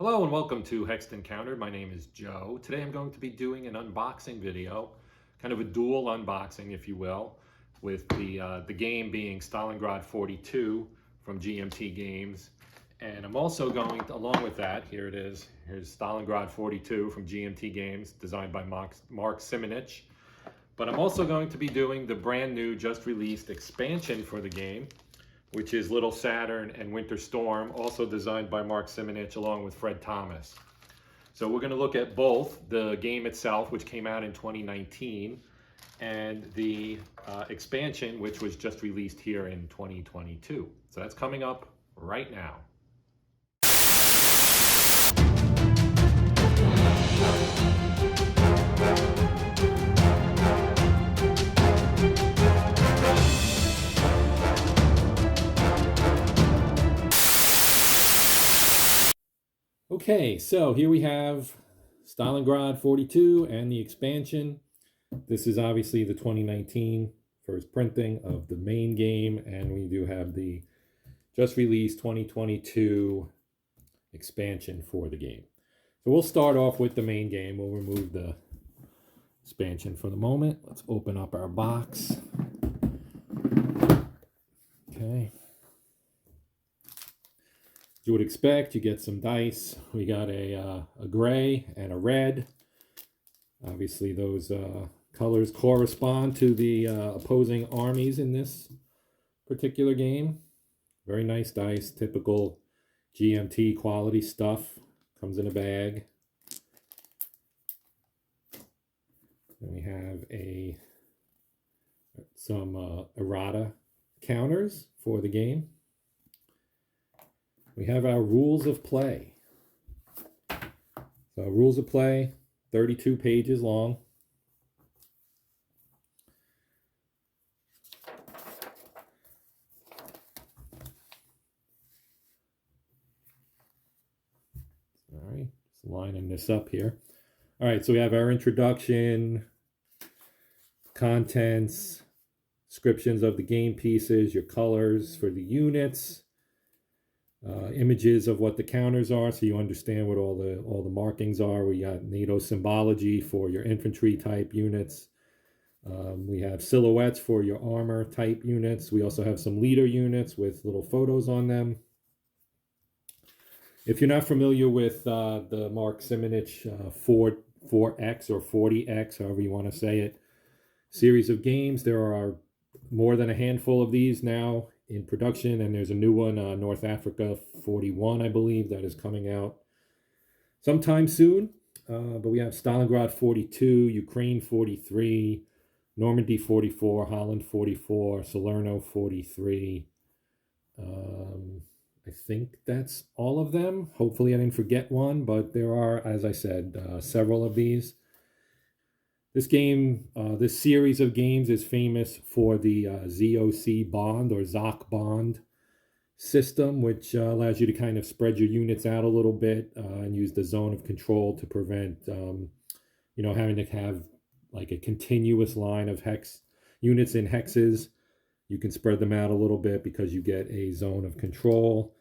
Hello and welcome to Hexed Encountered. My name is Joe. Today I'm going to be doing an unboxing video, kind of a dual unboxing, if you will, with the game being Stalingrad 42 from GMT Games. And I'm also going to, along with that, here it is, here's Stalingrad 42 from GMT Games, designed by Mark Simonitch. But I'm also going to be doing the brand new, just released expansion for the game, which is Little Saturn and Winter Storm, also designed by Mark Simonitch along with Fred Thomas. So we're going to look at both the game itself, which came out in 2019, and the expansion, which was just released here in 2022. So that's coming up right now. Okay, so here we have Stalingrad 42 and the expansion. This is obviously the 2019 first printing of the main game, and we do have the just released 2022 expansion for the game. So we'll start off with the main game. We'll remove the expansion for the moment. Let's open up our box. Okay. You would expect, you get some dice. We got a gray and a red. Obviously those colors correspond to the opposing armies in this particular game. Very nice dice, typical GMT quality stuff. Comes in a bag. Then we have some errata counters for the game. We have our rules of play. So rules of play, 32 pages long. All right, just lining this up here. All right, so we have our introduction, contents, descriptions of the game pieces, your colors for the units, images of what the counters are, so you understand what all the markings are. We got NATO symbology for your infantry type units. We have silhouettes for your armor type units. We also have some leader units with little photos on them. If you're not familiar with the Mark Simonitch 4X or 40X, however you want to say it, series of games, there are more than a handful of these now in production, and there's a new one, North Africa 41, I believe, that is coming out sometime soon. But we have Stalingrad 42, Ukraine 43, Normandy 44, Holland 44, Salerno 43. I think that's all of them. Hopefully I didn't forget one, but there are, as I said, several of these. This game, this series of games is famous for the ZOC Bond or ZOC Bond system, which allows you to kind of spread your units out a little bit and use the zone of control to prevent, having to have like a continuous line of hex units in hexes. You can spread them out a little bit because you get a zone of control.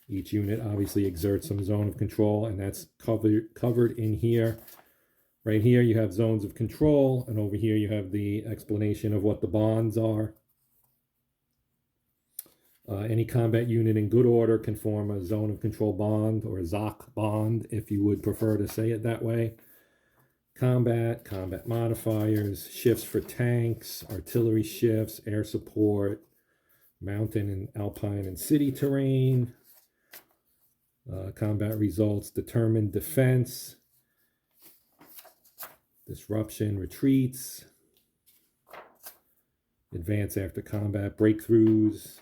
Each unit obviously exerts some zone of control, and that's covered in here. Right here you have zones of control, and over here you have the explanation of what the bonds are. Any combat unit in good order can form a zone of control bond, or a ZOC bond, if you would prefer to say it that way. Combat modifiers, shifts for tanks, artillery shifts, air support, mountain and alpine and city terrain. Combat results, determined defense, disruption, retreats, advance after combat, breakthroughs,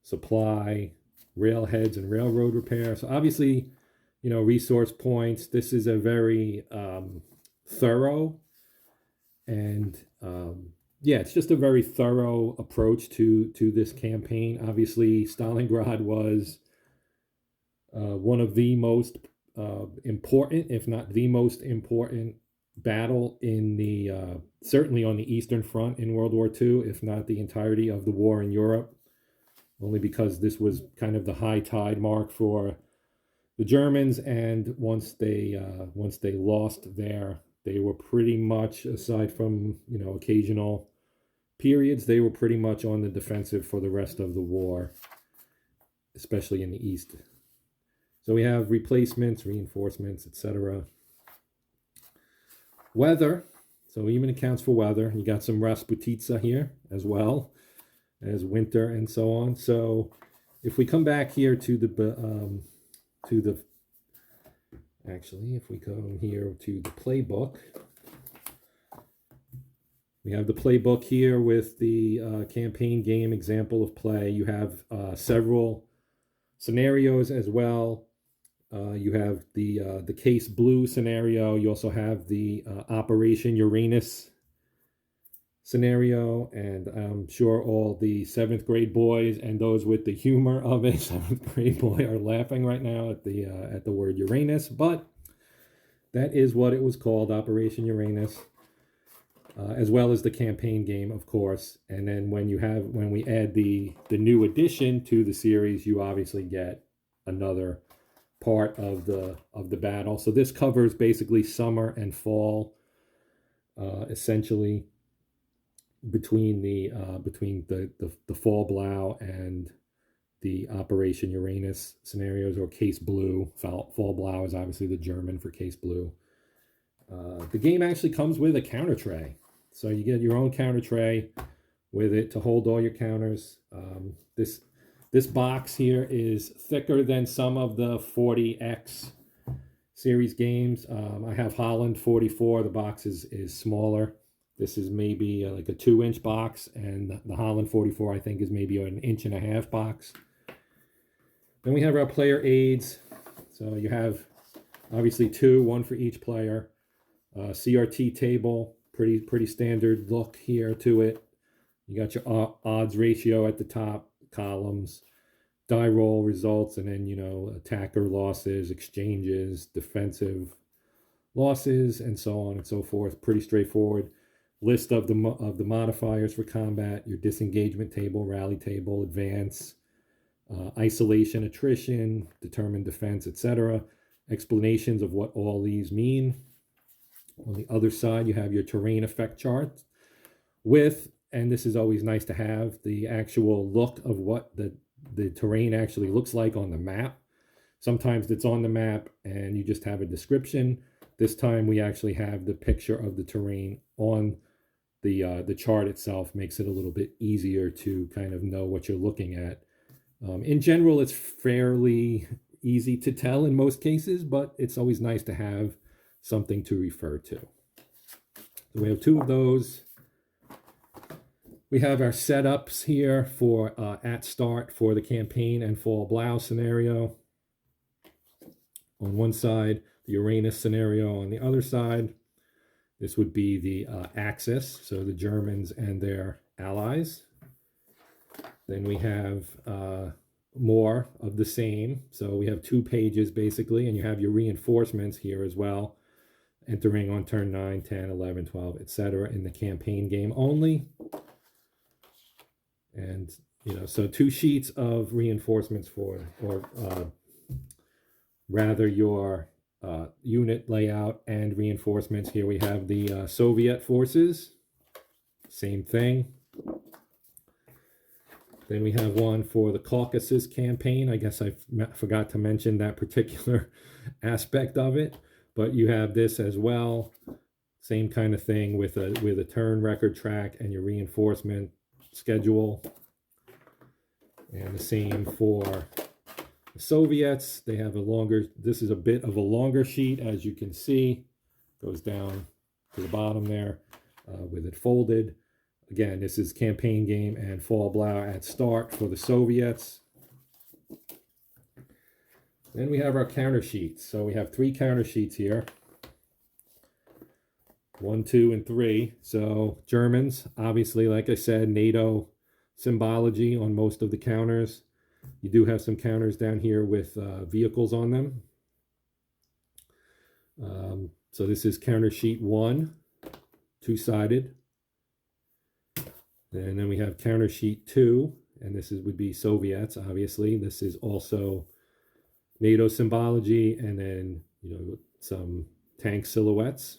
supply, railheads and railroad repair. So obviously, resource points. This is a very thorough and it's just a very thorough approach to this campaign. Obviously, Stalingrad was one of the most important, if not the most important, battle in the certainly on the Eastern Front in World War II, if not the entirety of the war in Europe, only because this was kind of the high tide mark for the Germans, and once they lost there, they were pretty much, aside from occasional periods, they were pretty much on the defensive for the rest of the war, especially in the East. So we have replacements, reinforcements, etc. Weather. So even accounts for weather. You got some Rasputitsa here as well as winter and so on. So if we come back here to the actually, if we come here to the playbook, we have the playbook here with the campaign game example of play. You have several scenarios as well. You have the case blue scenario. You also have the Operation Uranus scenario, and I'm sure all the 7th grade boys and those with the humor of a 7th grade boy are laughing right now at the word Uranus, but that is what it was called, Operation Uranus, as well as the campaign game, of course. And then when we add the new addition to the series, you obviously get another part of the battle. So this covers basically summer and fall, essentially between the fall Blau and the Operation Uranus scenarios, or Case Blue. Fall Blau is obviously the German for Case Blue. The game actually comes with a counter tray, so you get your own counter tray with it to hold all your counters. This box here is thicker than some of the 40X series games. I have Holland 44. The box is smaller. This is maybe like a 2-inch box, and the Holland 44, I think, is maybe an 1.5 inch box. Then we have our player aids. So you have obviously one for each player. CRT table, pretty standard look here to it. You got your odds ratio at the top, columns, die roll results, and then attacker losses, exchanges, defensive losses, and so on and so forth. Pretty straightforward. List of the modifiers for combat, your disengagement table, rally table, advance, isolation, attrition, determined defense, etc. Explanations of what all these mean. On the other side, you have your terrain effect chart with, and this is always nice to have, the actual look of what the terrain actually looks like on the map. Sometimes it's on the map and you just have a description. This time we actually have the picture of the terrain on the chart itself. Makes it a little bit easier to kind of know what you're looking at. In general, it's fairly easy to tell in most cases, but it's always nice to have something to refer to. So we have 2 of those. We have our setups here for at start for the campaign and fall Blau scenario. On one side, the Uranus scenario on the other side. This would be the Axis, so the Germans and their allies. Then we have more of the same. So we have 2 pages basically, and you have your reinforcements here as well, entering on turn 9, 10, 11, 12, etc. in the campaign game only. And so 2 sheets of reinforcements for, or rather your unit layout and reinforcements. Here we have the Soviet forces, same thing. Then we have one for the Caucasus campaign. I guess I forgot to mention that particular aspect of it, but you have this as well. Same kind of thing with a turn record track and your reinforcement schedule. And the same for the Soviets. They have a longer, this is a bit of a longer sheet, as you can see. Goes down to the bottom there with it folded. Again, this is campaign game and fall Blau at start for the Soviets. Then we have our counter sheets. So we have 3 counter sheets here. 1, 2, and 3. So Germans, obviously, like I said, NATO symbology on most of the counters. You do have some counters down here with vehicles on them. So this is counter sheet 1, 2-sided. And then we have counter sheet 2, and this would be Soviets, obviously. This is also NATO symbology, and then, you know, some tank silhouettes.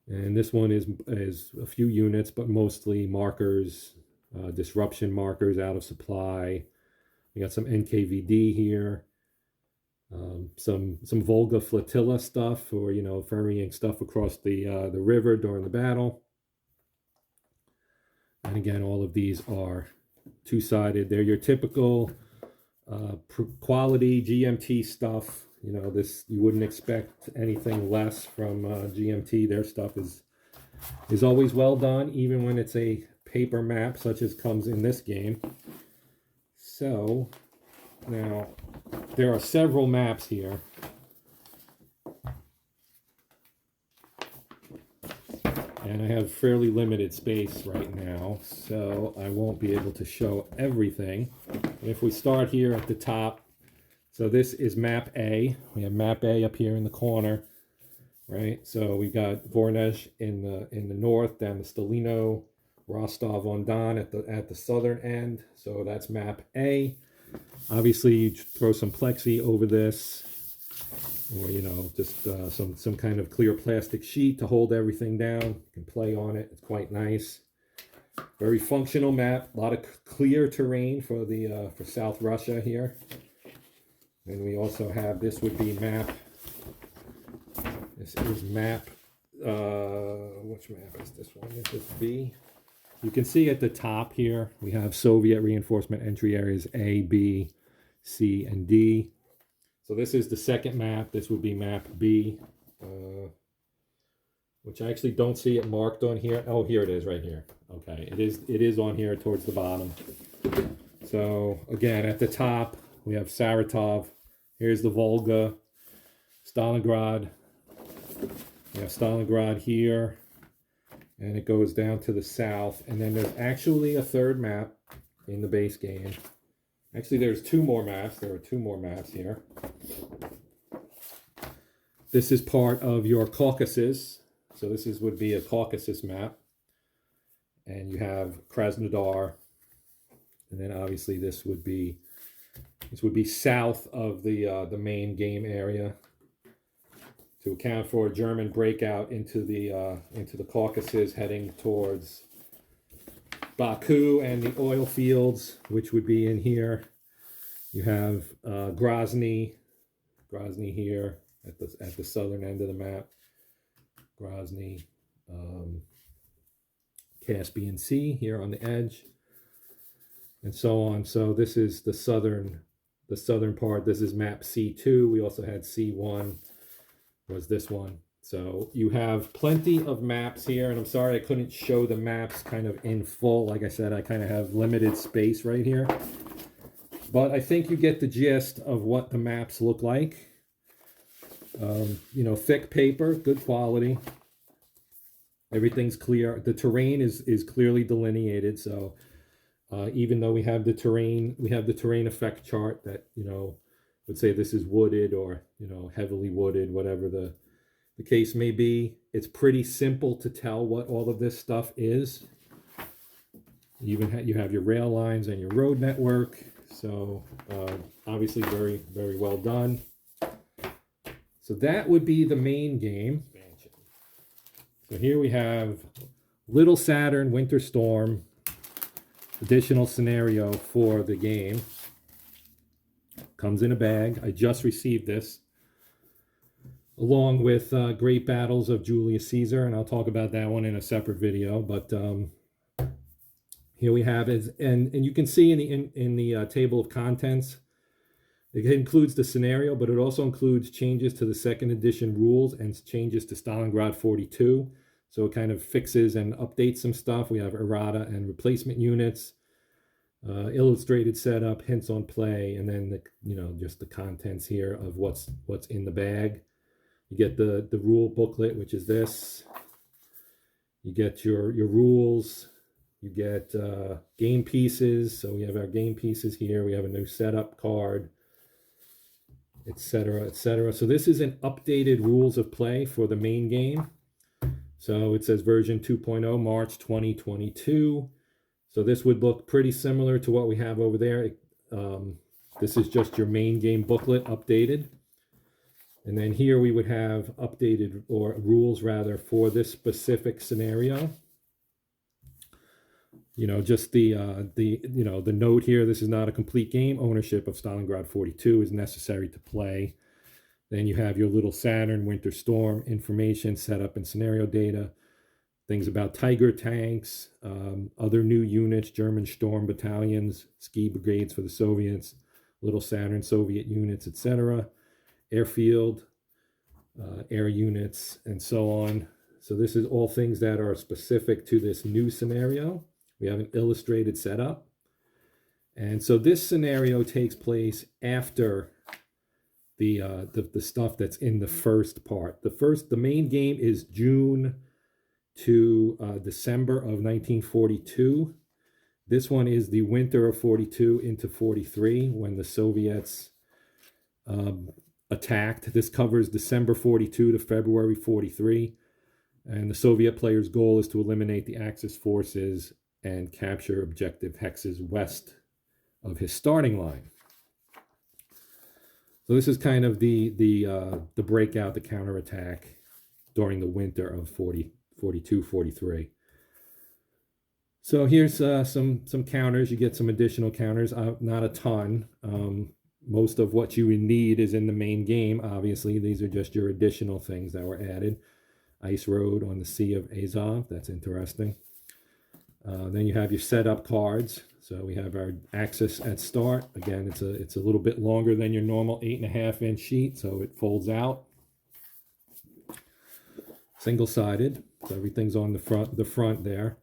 And this one is a few units, but mostly markers, disruption markers out of supply. We got some NKVD here, some Volga flotilla stuff, or, you know, ferrying stuff across the river during the battle. And again, all of these are two-sided. They're your typical quality GMT stuff. You know, this, you wouldn't expect anything less from GMT. Their stuff is always well done, even when it's a paper map, such as comes in this game. So now there are several maps here. And I have fairly limited space right now, so I won't be able to show everything. If we start here at the top, so this is map A. We have map A up here in the corner, right? So we've got Voronezh in the north, down to Stalino, Rostov-on-Don at the southern end. So that's map A. Obviously, you throw some plexi over this, or, you know, just some kind of clear plastic sheet to hold everything down. You can play on it. It's quite nice. Very functional map. A lot of clear terrain for the for South Russia here. And we also have, this would be map. This is map. Which map is this one? This is B. You can see at the top here we have Soviet reinforcement entry areas A, B, C, and D. So this is the second map. This would be map B, which I actually don't see it marked on here. Oh, here it is, right here. Okay, it is on here towards the bottom. So again, at the top we have Saratov. Here's the Volga, Stalingrad. We have Stalingrad here, and it goes down to the south. And then there's actually a third map in the base game. Actually, there's two more maps. There are two more maps here. This is part of your Caucasus. So this would be a Caucasus map. And you have Krasnodar. And then obviously this would be south of the main game area, to account for a German breakout into the Caucasus, heading towards Baku and the oil fields, which would be in here. You have Grozny here at the southern end of the map. Grozny, Caspian Sea here on the edge, and so on. So this is the southern part. This is map C2. We also had C1, was this one. So you have plenty of maps here, and I'm sorry I couldn't show the maps kind of in full. Like I said, I kind of have limited space right here. But I think you get the gist of what the maps look like. You know, thick paper, good quality. Everything's clear. The terrain is clearly delineated. So even though we have the terrain effect chart that, you know, would say this is wooded, or, you know, heavily wooded, whatever the case may be, it's pretty simple to tell what all of this stuff is. You have your rail lines and your road network. So obviously very, very well done. So that would be the main game. So here we have Little Saturn Winter Storm, additional scenario for the game. Comes in a bag. I just received this, along with Great Battles of Julius Caesar, and I'll talk about that one in a separate video. But here we have it, and you can see in the table of contents, it includes the scenario, but it also includes changes to the second edition rules and changes to Stalingrad 42. So it kind of fixes and updates some stuff. We have errata and replacement units, illustrated setup, hints on play, and then just the contents here of what's in the bag. You get the rule booklet, which is this. You get your rules. You get game pieces. So we have our game pieces here. We have a new setup card, etc., etc. So this is an updated rules of play for the main game. So it says version 2.0, March 2022. So this would look pretty similar to what we have over there. This is just your main game booklet updated. And then here we would have updated, or rules rather, for this specific scenario. Just the note here, this is not a complete game. Ownership of Stalingrad 42 is necessary to play. Then you have your little Saturn winter storm information, setup and scenario data, things about Tiger tanks, other new units, German storm battalions, ski brigades for the Soviets, little Saturn Soviet units, etc., airfield, air units, and so on. So this is all things that are specific to this new scenario. We have an illustrated setup. And so this scenario takes place after the stuff that's in the first part. The main game is June to December of 1942. This one is the winter of 42 into 43, when the Soviets attacked. This covers December 42 to February 43. And the Soviet player's goal is to eliminate the Axis forces and capture objective hexes west of his starting line. So this is kind of the breakout, the counterattack during the winter of 42, 43. So here's some counters. You get some additional counters, not a ton. Most of what you need is in the main game, obviously. These are just your additional things that were added. Ice Road on the Sea of Azov, that's interesting. Then you have your setup cards. So we have our Axis at start. Again, it's a little bit longer than your normal 8.5-inch sheet, so it folds out. Single-sided, so everything's on the front there.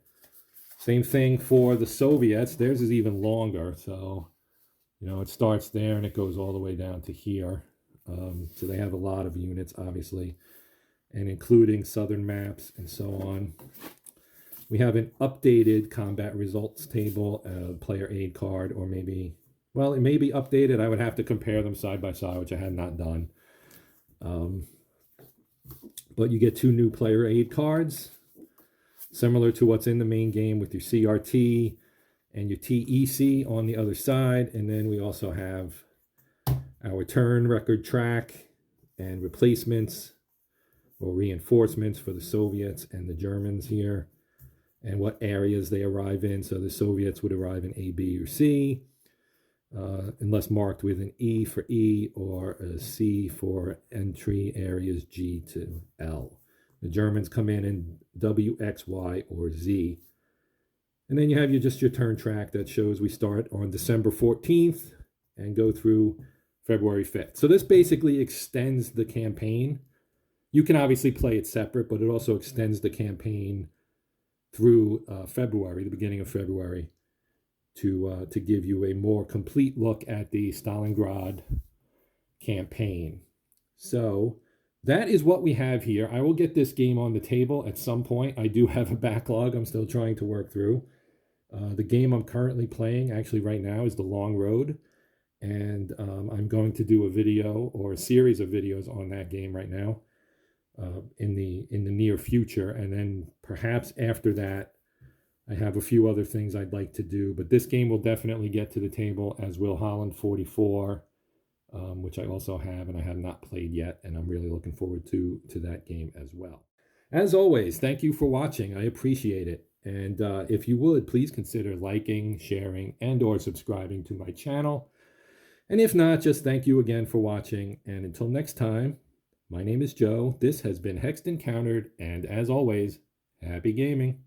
Same thing for the Soviets. Theirs is even longer, so it starts there and it goes all the way down to here. So they have a lot of units, obviously, and including southern maps and so on. We have an updated combat results table, player aid card, or maybe, well, it may be updated. I would have to compare them side by side, which I had not done. But you get 2 new player aid cards, similar to what's in the main game, with your CRT and your TEC on the other side. And then we also have our turn record track and replacements or reinforcements for the Soviets and the Germans here, and what areas they arrive in. So the Soviets would arrive in A, B, or C, unless marked with an E for E or a C for entry areas G to L. The Germans come in W, X, Y, or Z. And then you have just your turn track that shows we start on December 14th and go through February 5th. So this basically extends the campaign. You can obviously play it separate, but it also extends the campaign through February, the beginning of February, to give you a more complete look at the Stalingrad campaign. So that is what we have here. I will get this game on the table at some point. I do have a backlog I'm still trying to work through. The game I'm currently playing, actually right now, is The Long Road. And I'm going to do a video or a series of videos on that game right now in the near future. And then perhaps after that, I have a few other things I'd like to do. But this game will definitely get to the table, as will Holland 44, which I also have and I have not played yet. And I'm really looking forward to that game as well. As always, thank you for watching. I appreciate it. And if you would, please consider liking, sharing, and or subscribing to my channel. And if not, just thank you again for watching. And until next time, my name is Joe. This has been Hexed Encountered. And as always, happy gaming.